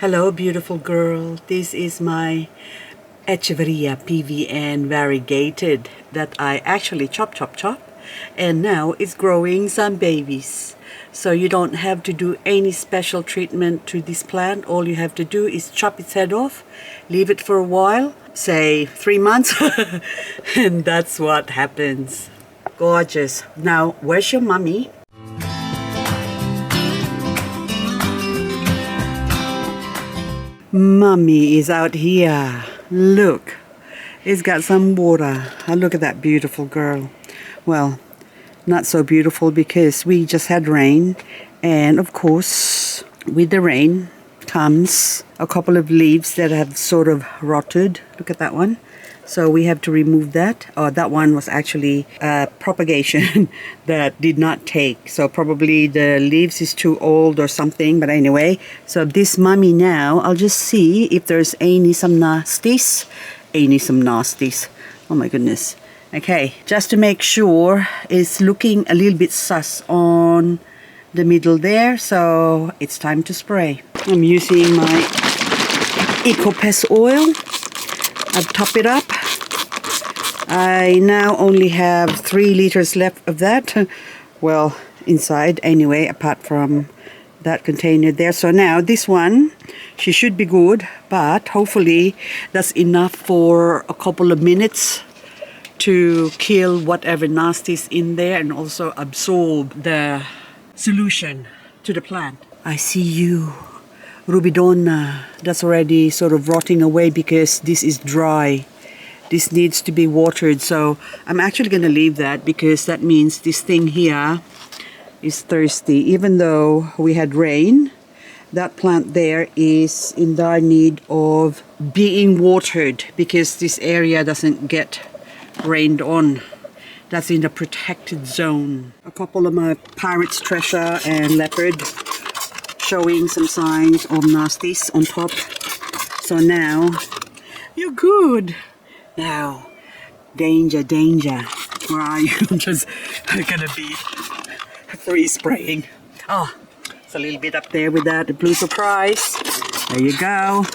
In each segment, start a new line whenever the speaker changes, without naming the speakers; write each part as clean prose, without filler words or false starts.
Hello, beautiful girl. This is my Echeveria PVN variegated that I actually chop, and now it's growing some babies. So you don't have to do any special treatment to this plant. All you have to do is chop its head off, leave it for a while, say 3 months, and that's what happens. Gorgeous. Now, where's your mommy? Mommy is out here. Look, it's got some water. Oh, look at that beautiful girl. Well, not so beautiful because we just had rain, and of course with the rain comes a couple of leaves that have sort of rotted. Look at that one. So we have to remove that. Oh, that one was actually propagation that did not take. So probably the leaves is too old or something. But anyway, so this mummy now, I'll just see if there's some nasties. Oh my goodness. Okay, just to make sure, it's looking a little bit sus on the middle there. So it's time to spray. I'm using my EcoPest oil. I've topped it up. I now only have 3 liters left of that. Well, inside anyway, apart from that container there. So now this one, she should be good, but hopefully that's enough for a couple of minutes to kill whatever nasty is in there and also absorb the solution to the plant. I see you. Rubidona, that's already sort of rotting away because this is dry. This needs to be watered, so I'm actually going to leave that because that means this thing here is thirsty. Even though we had rain, that plant there is in dire need of being watered because this area doesn't get rained on. That's in the protected zone. A couple of my pirate's treasure and leopard showing some signs of nasties on top. So now you're good. Now, danger. Where are you? I'm just gonna be free spraying. Oh, it's a little bit up there with that blue surprise. There you go.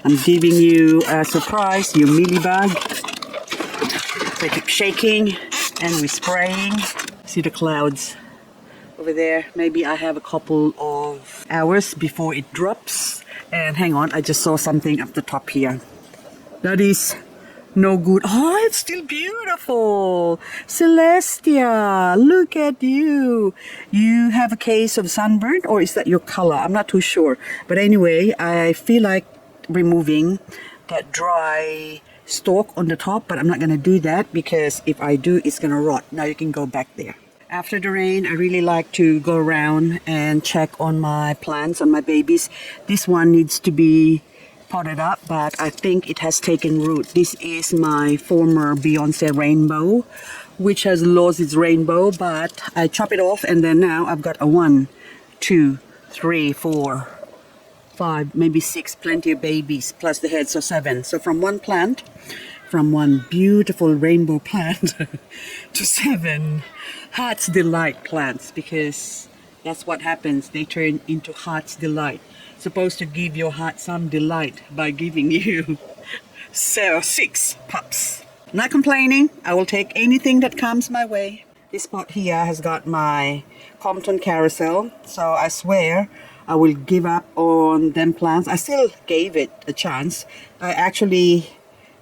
I'm giving you a surprise, you mealybug. So I keep shaking and we're spraying. See the clouds over there. Maybe I have a couple of hours before it drops. And hang on, I just saw something up the top here. That is no good. Oh, it's still beautiful. Celestia, look at you. You have a case of sunburn, or is that your color? I'm not too sure. But anyway, I feel like removing that dry stalk on the top, but I'm not going to do that because if I do, it's going to rot. Now you can go back there. After the rain, I really like to go around and check on my plants, on my babies. This one needs to be potted up, but I think it has taken root. This is my former Beyonce rainbow, which has lost its rainbow, but I chop it off, and then now I've got a 1, 2, 3, 4, 5, maybe 6, plenty of babies, plus the head, so 7. So from one plant, from one beautiful rainbow plant to 7 Heart's Delight plants, because that's what happens. They turn into Heart's Delight. Supposed to give your heart some delight by giving you 6 pups. Not complaining. I will take anything that comes my way. This pot here has got my Compton carousel, so I swear I will give up on them plants. I still gave it a chance. I actually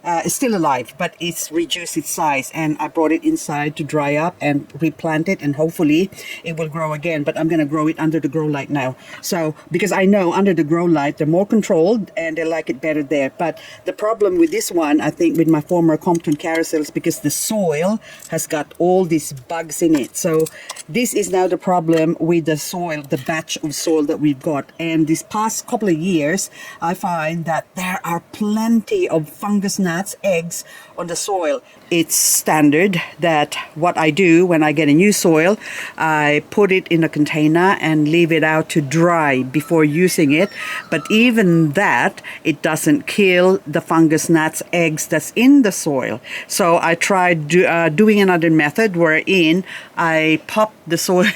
it's still alive, but it's reduced its size, and I brought it inside to dry up and replant it, and hopefully it will grow again. But I'm going to grow it under the grow light now. So because I know under the grow light they're more controlled and they like it better there. But the problem with this one, I think, with my former Compton carousel is because the soil has got all these bugs in it. So this is now the problem with the soil, the batch of soil that we've got. And this past couple of years, I find that there are plenty of fungus gnats, eggs on the soil. It's standard that what I do when I get a new soil, I put it in a container and leave it out to dry before using it. But even that, it doesn't kill the fungus gnats, eggs that's in the soil. So I tried doing another method wherein I pop the soil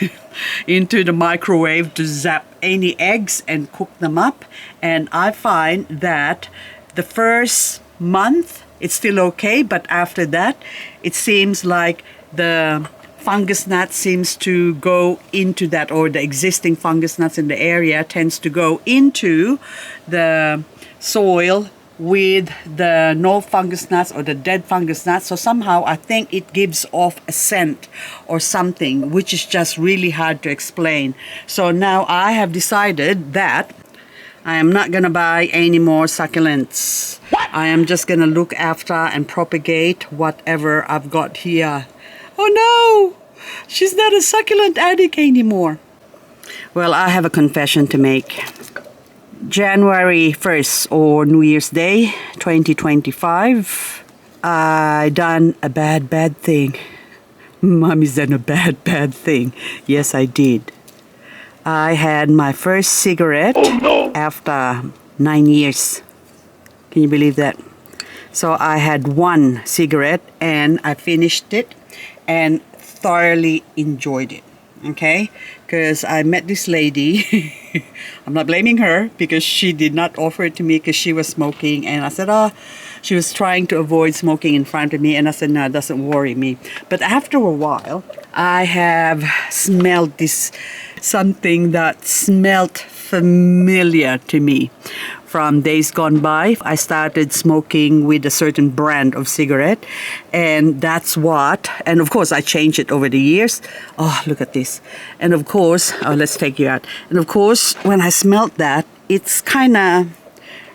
into the microwave to zap any eggs and cook them up. And I find that the first month it's still okay, but after that it seems like the fungus gnat seems to go into that, or the existing fungus gnats in the area tends to go into the soil with the no fungus gnats or the dead fungus gnats. So somehow I think it gives off a scent or something, which is just really hard to explain. So now I have decided that I am not gonna buy any more succulents. I am just gonna look after and propagate whatever I've got here. Oh no! She's not a succulent addict anymore. Well, I have a confession to make. January 1st or New Year's Day 2025, I done a bad thing. Mommy's done a bad thing. Yes, I did. I had my first cigarette after 9 years. Can you believe that? So I had one cigarette and I finished it and thoroughly enjoyed it. Okay, because I met this lady. I'm not blaming her because she did not offer it to me because she was smoking, and I said, oh, she was trying to avoid smoking in front of me, and I said, no, it doesn't worry me. But after a while, I have smelled this, something that smelled familiar to me from days gone by. I started smoking with a certain brand of cigarette, and that's what, and of course I changed it over the years. Oh, look at this. And of course, oh, let's take you out. And of course, when I smelled that, it's kind of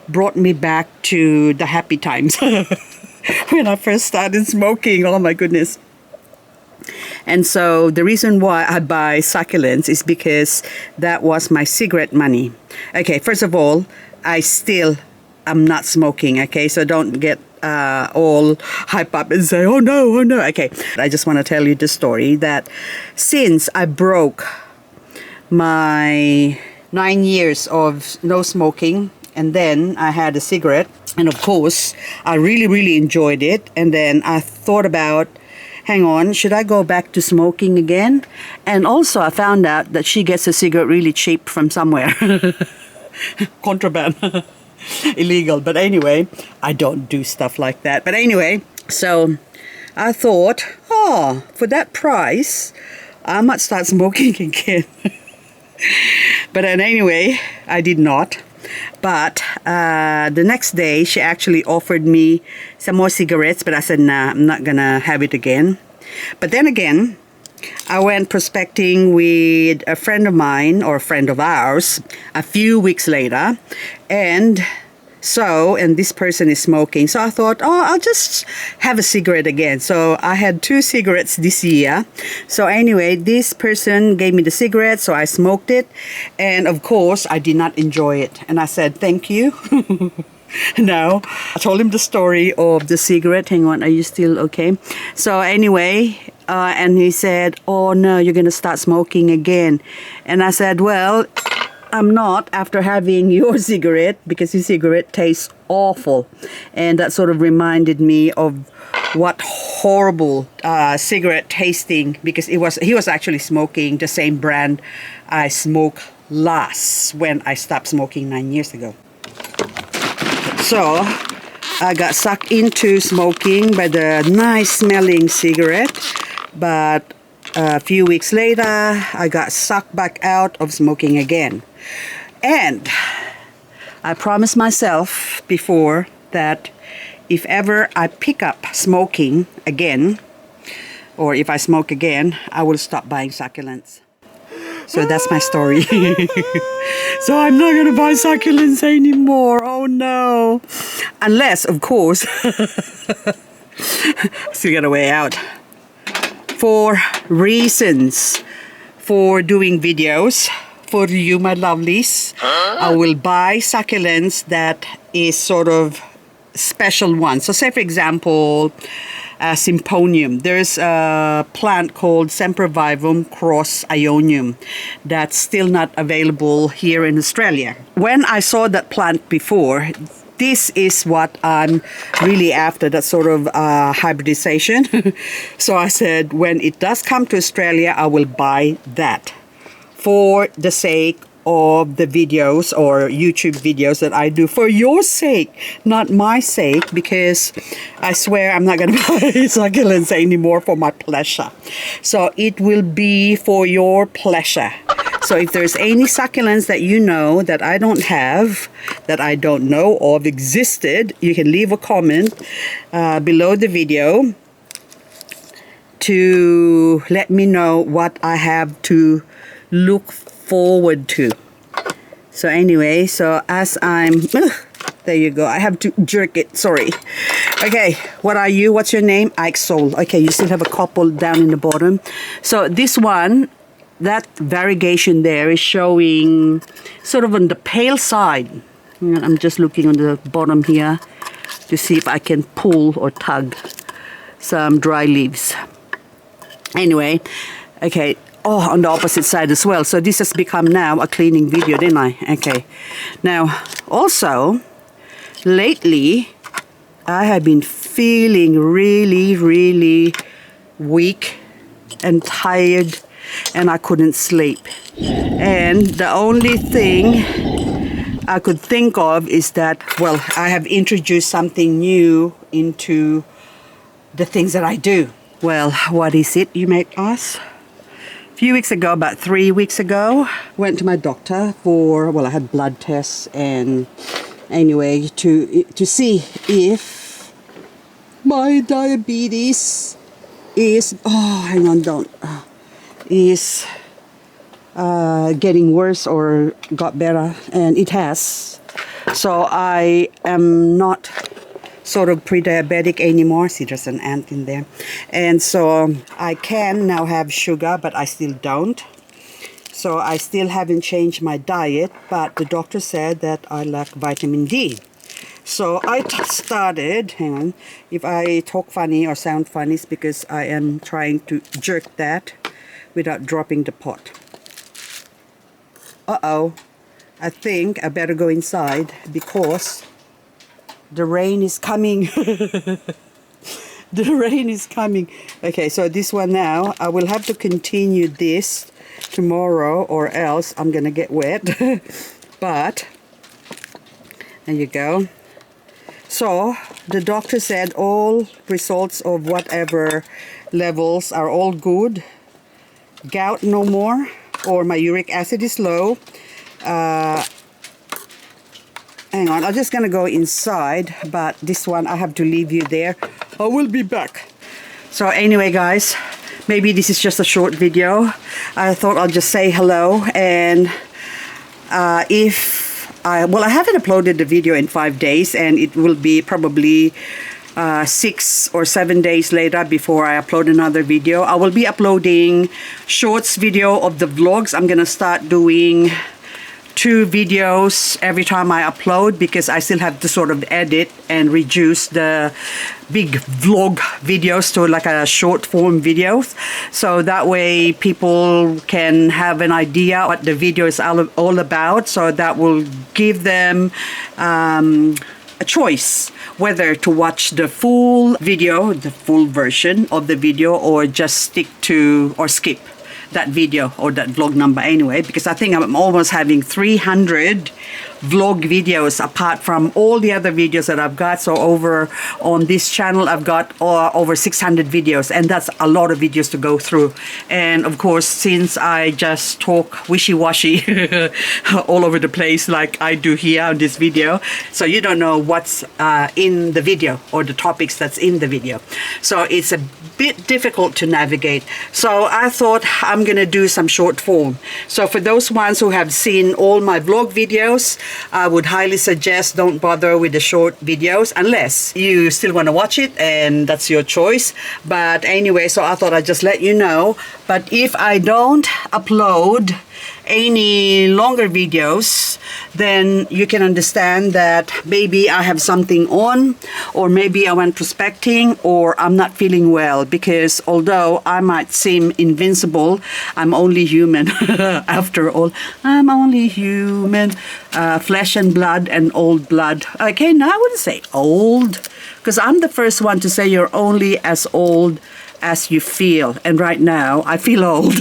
brought me back to the happy times when I first started smoking. Oh my goodness. And so the reason why I buy succulents is because that was my cigarette money. Okay, first of all, I'm not smoking, okay? So don't get all hype up and say, oh no. Okay, I just want to tell you the story that since I broke my 9 years of no smoking, and then I had a cigarette, and of course, I really enjoyed it, and then I thought about, hang on, should I go back to smoking again? And also I found out that she gets a cigarette really cheap from somewhere. Contraband. Illegal. But anyway, I don't do stuff like that. But anyway, so I thought, oh, for that price, I might start smoking again. But then anyway, I did not. But the next day, she actually offered me some more cigarettes, but I said, nah, I'm not gonna have it again. But then again, I went prospecting with a friend of mine, or a friend of ours, a few weeks later, and this person is smoking. So I thought, oh, I'll just have a cigarette again. So I had 2 cigarettes this year. So anyway, this person gave me the cigarette, so I smoked it. And of course, I did not enjoy it. And I said, thank you. No, I told him the story of the cigarette. Hang on, are you still okay? So anyway, and he said, oh no, you're going to start smoking again. And I said, well, I'm not after having your cigarette, because your cigarette tastes awful. And that sort of reminded me of what horrible cigarette tasting, because he was actually smoking the same brand I smoked last when I stopped smoking 9 years ago. So I got sucked into smoking by the nice smelling cigarette, but a few weeks later I got sucked back out of smoking again. And I promised myself before that if ever I pick up smoking again, or if I smoke again, I will stop buying succulents. So that's my story. So I'm not going to buy succulents anymore. Oh no. Unless, of course, still got a way out. For reasons for doing videos for you, my lovelies, I will buy succulents that is sort of special ones. So say, for example, Symponium. There's a plant called Sempervivum cross Ionium that's still not available here in Australia. When I saw that plant before, this is what I'm really after, that sort of hybridization. So I said, when it does come to Australia, I will buy that for the sake of the videos or YouTube videos that I do for your sake, not my sake, because I swear I'm not going to buy succulents anymore for my pleasure. So it will be for your pleasure. So if there's any succulents that you know that I don't have, that I don't know of existed, you can leave a comment below the video to let me know what I have to look forward to. So anyway, so as I'm there you go, I have to jerk it, sorry. Okay, what are you? What's your name? Ike Soul. Okay, you still have a couple down in the bottom. So this one, that variegation there is showing sort of on the pale side. I'm just looking on the bottom here to see if I can pull or tug some dry leaves. Anyway, okay. Oh, on the opposite side as well. So this has become now a cleaning video, didn't I? Okay. Now, also, lately, I have been feeling really, really weak and tired, and I couldn't sleep. And the only thing I could think of is that, well, I have introduced something new into the things that I do. Well, what is it, you may ask? A few weeks ago, about 3 weeks ago, went to my doctor for, well, I had blood tests, and anyway, to see if my diabetes is, oh, hang on, is getting worse or got better, and it has. So I am not sort of pre-diabetic anymore. See, there's an ant in there. And so I can now have sugar, but I still don't. So I still haven't changed my diet, but the doctor said that I lack vitamin D. So I started, hang on, if I talk funny or sound funny, it's because I am trying to jerk that without dropping the pot. Uh-oh, I think I better go inside because the rain is coming. The rain is coming. Okay, so this one now, I will have to continue this tomorrow or else I'm gonna get wet. But, there you go. So, the doctor said all results of whatever levels are all good. Gout no more, or my uric acid is low. Hang on, I'm just gonna go inside, but this one I have to leave you there. I will be back. So anyway, guys, maybe this is just a short video. I thought I'll just say hello, and I haven't uploaded the video in 5 days, and it will be probably 6 or 7 days later before I upload another video. I will be uploading shorts video of the vlogs. I'm gonna start doing 2 videos every time I upload, because I still have to sort of edit and reduce the big vlog videos to like a short form videos, so that way people can have an idea what the video is all about. So that will give them a choice whether to watch the full video, the full version of the video, or just stick to or skip that video or that vlog number anyway, because I think I'm almost having 300 vlog videos apart from all the other videos that I've got. So over on this channel I've got over 600 videos, and that's a lot of videos to go through. And of course, since I just talk wishy-washy all over the place like I do here on this video, so you don't know what's in the video or the topics that's in the video, so it's a bit difficult to navigate. So I thought I'm gonna do some short form. So for those ones who have seen all my vlog videos, I would highly suggest don't bother with the short videos unless you still want to watch it, and that's your choice. But anyway, so I thought I'd just let you know. But if I don't upload any longer videos, then you can understand that maybe I have something on, or maybe I went prospecting, or I'm not feeling well, because although I might seem invincible, I'm only human. After all, I'm only human, flesh and blood and old blood. Okay, now I wouldn't say old, because I'm the first one to say you're only as old as you feel. And right now I feel old.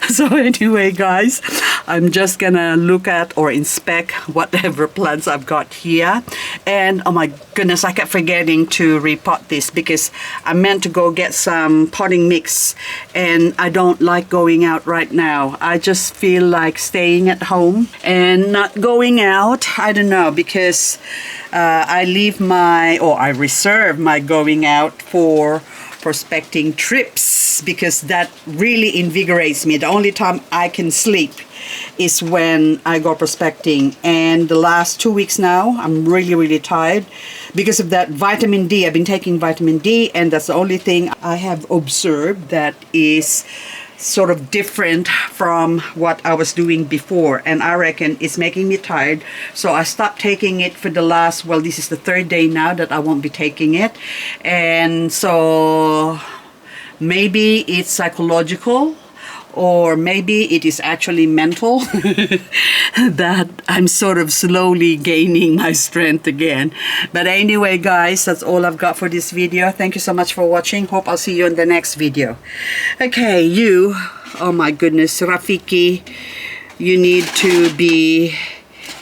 So anyway, guys, I'm just gonna look at or inspect whatever plants I've got here. And oh my goodness, I kept forgetting to repot this because I meant to go get some potting mix, and I don't like going out right now. I just feel like staying at home and not going out. I don't know, because I reserve my going out for prospecting trips, because that really invigorates me. The only time I can sleep is when I go prospecting, and the last 2 weeks now I'm really tired because of that vitamin D. I've been taking vitamin D, and that's the only thing I have observed that is sort of different from what I was doing before, and I reckon it's making me tired. So I stopped taking it for the last, well, this is the 3rd day now that I won't be taking it. And so maybe it's psychological, or maybe it is actually mental that I'm sort of slowly gaining my strength again. But anyway, guys, that's all I've got for this video. Thank you so much for watching. Hope I'll see you in the next video. Okay, you, oh my goodness, Rafiki, you need to be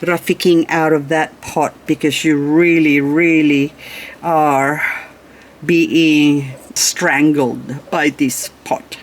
Rafiking out of that pot, because you really are being strangled by this pot.